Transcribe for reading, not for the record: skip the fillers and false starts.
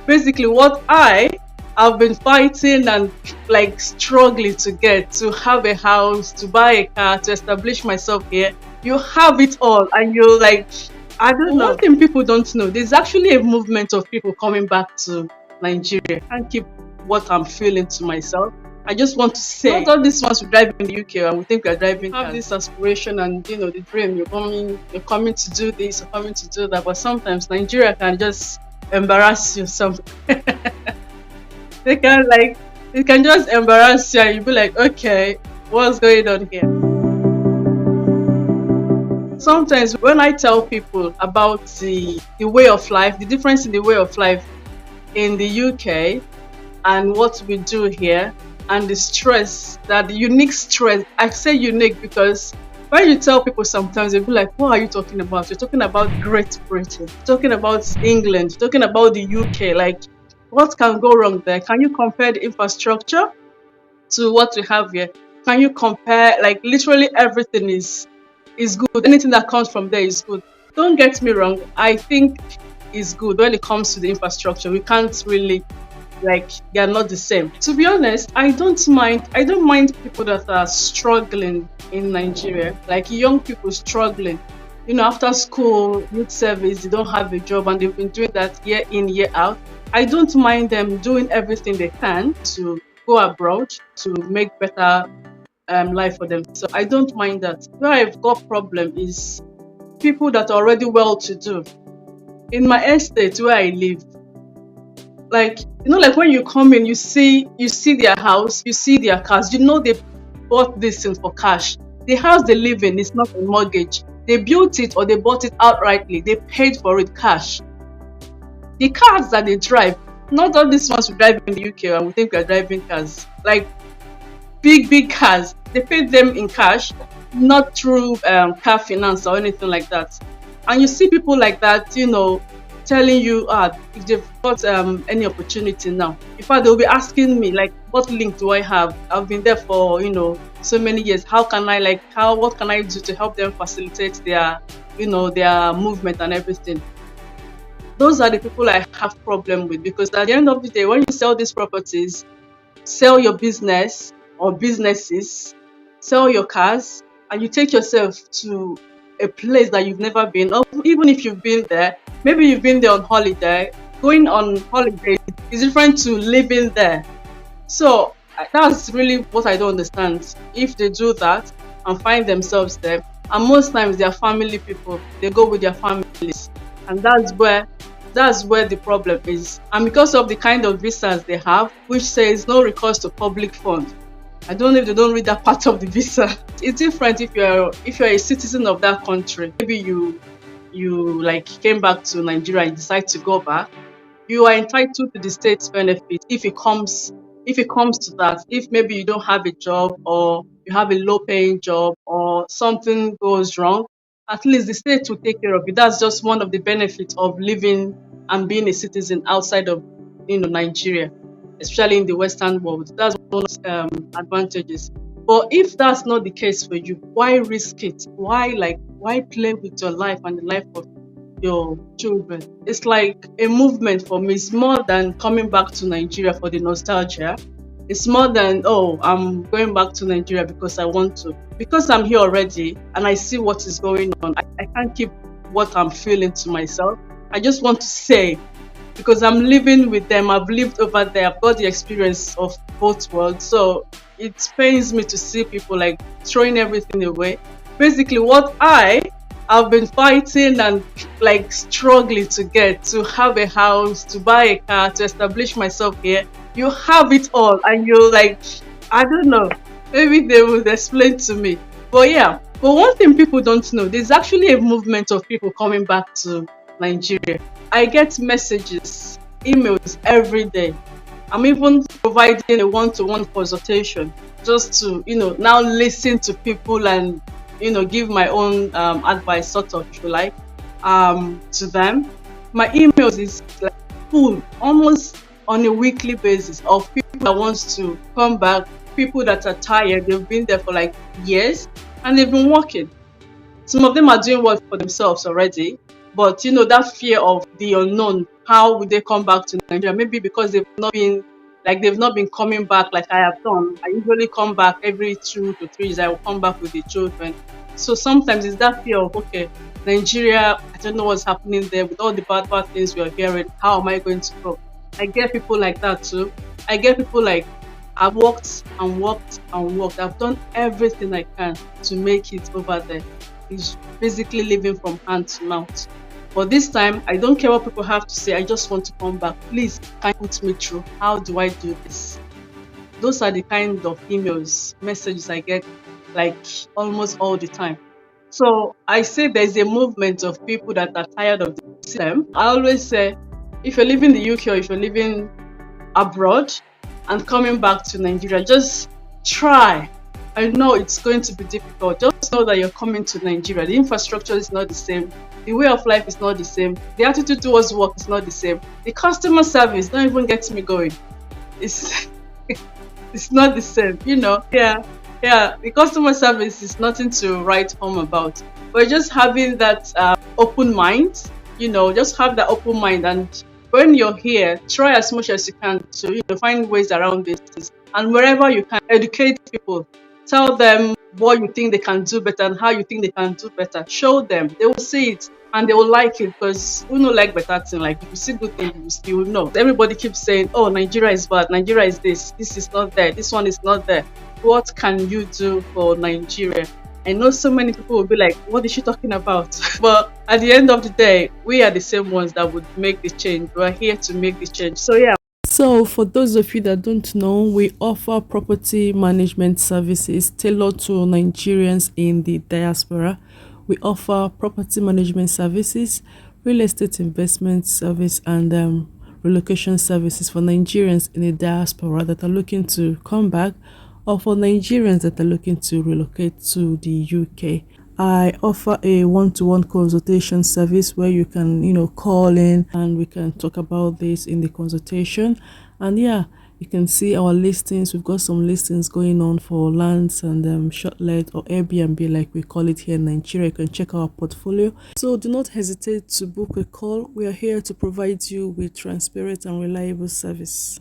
basically what have been fighting and like struggling to get, to have a house, to buy a car, to establish myself here. You have it all, and you're like, I don't know. One thing people don't know, there's actually a movement of people coming back to Nigeria. I can't keep what I'm feeling to myself. I just want to say, not all these ones we drive in the UK and we think we're driving have this aspiration and the dream. You're coming to do this, you're coming to do that. But sometimes Nigeria can just embarrass you. They can just embarrass you and you'll be like, okay, what's going on here? Sometimes when I tell people about the way of life, the difference in the way of life in the UK and what we do here, and the stress, that unique stress. I say unique because when you tell people sometimes they'll be like, what are you talking about? You're talking about Great Britain, you're talking about England, you're talking about the UK. Like, what can go wrong there? Can you compare the infrastructure to what we have here? Can you compare, like, literally everything is good. Anything that comes from there is good. Don't get me wrong, I think it's good when it comes to the infrastructure. We can't really, like, they are not the same. To be honest, I don't mind people that are struggling in Nigeria, like young people struggling, after school, youth service, they don't have a job and they've been doing that year in, year out. I don't mind them doing everything they can to go abroad to make better life for them. So I don't mind that. Where I've got problem is people that are already well-to-do. In my estate where I live, like, like when you come in, you see their house, you see their cars, they bought this thing for cash. The house they live in is not a mortgage. They built it or they bought it outrightly. They paid for it cash. The cars that they drive, not all these ones we drive in the UK and we think we're driving cars, like big cars. They paid them in cash, not through car finance or anything like that. And you see people like that, telling you if they've got any opportunity now. In fact, they'll be asking me, like, what link do I have? I've been there for so many years. What can I do to help them facilitate their their movement and everything? Those are the people I have problem with, because at the end of the day, when you sell these properties, sell your business or businesses, sell your cars, and you take yourself to a place that you've never been, or even if you've been there, maybe you've been there on holiday. Going on holiday is different to living there. So that's really what I don't understand. If they do that and find themselves there, and most times they are family people, they go with their families, and that's where the problem is. And because of the kind of visas they have, which says no recourse to public fund, I don't know if they don't read that part of the visa. It's different if you're a citizen of that country. Maybe you like came back to Nigeria and decide to go back. You are entitled to the state's benefit if it comes to that. If maybe you don't have a job, or you have a low-paying job, or something goes wrong, at least the state will take care of it. That's just one of the benefits of living and being a citizen outside of Nigeria, especially in the Western world. That's one of the advantages. But if that's not the case for you, why risk it? Why play with your life and the life of your children? It's like a movement for me. It's more than coming back to Nigeria for the nostalgia. It's more than, I'm going back to Nigeria because I want to. Because I'm here already and I see what is going on. I can't keep what I'm feeling to myself. I just want to say, because I'm living with them, I've lived over there, I've got the experience of both worlds. So it pains me to see people like throwing everything away. Basically, what I've been fighting and like struggling to get, to have a house, to buy a car, to establish myself here. You have it all, and you're like, I don't know, maybe they will explain to me. But yeah, but one thing people don't know, there's actually a movement of people coming back to Nigeria. I get messages, emails every day. I'm even providing a one-to-one consultation just to, now listen to people and, give my own advice, sort of, if you like, to them. My emails is like full, almost on a weekly basis, of people that wants to come back, people that are tired, they've been there for like years, and they've been working. Some of them are doing work for themselves already. But that fear of the unknown, how would they come back to Nigeria? Maybe because they've not been coming back like I have done. I usually come back every 2 to 3 years. I will come back with the children. So sometimes it's that fear of, okay, Nigeria, I don't know what's happening there with all the bad things we are hearing. How am I going to go? I get people like that too. I get people like, I've worked and worked and worked. I've done everything I can to make it over there. It's basically living from hand to mouth. But this time, I don't care what people have to say. I just want to come back. Please, can you put me through? How do I do this? Those are the kind of emails, messages I get like almost all the time. So I say there's a movement of people that are tired of the system. I always say, if you're living in the UK or if you're living abroad and coming back to Nigeria, just try. I know it's going to be difficult. Just know that you're coming to Nigeria. The infrastructure is not the same. The way of life is not the same. The attitude towards work is not the same. The customer service, don't even get me going. It's it's not the same, Yeah, yeah. The customer service is nothing to write home about. But just having that open mind, just have that open mind. And when you're here, try as much as you can to find ways around this. And wherever you can, educate people. Tell them what you think they can do better and how you think they can do better. Show them. They will see it and they will like it, because who don't like better thing? Like, if you see good things, you will know. Everybody keeps saying, oh, Nigeria is bad. Nigeria is this. This is not there. This one is not there. What can you do for Nigeria? I know so many people will be like, what is she talking about? But at the end of the day, we are the same ones that would make the change. We are here to make the change. So, yeah. So, for those of you that don't know, we offer property management services tailored to Nigerians in the diaspora. We offer property management services, real estate investment service, and relocation services for Nigerians in the diaspora that are looking to come back, or for Nigerians that are looking to relocate to the UK. I offer a one-to-one consultation service where you can, call in and we can talk about this in the consultation. And yeah, you can see our listings. We've got some listings going on for lands and short let or Airbnb, like we call it here in Nigeria. You can check our portfolio. So do not hesitate to book a call. We are here to provide you with transparent and reliable service.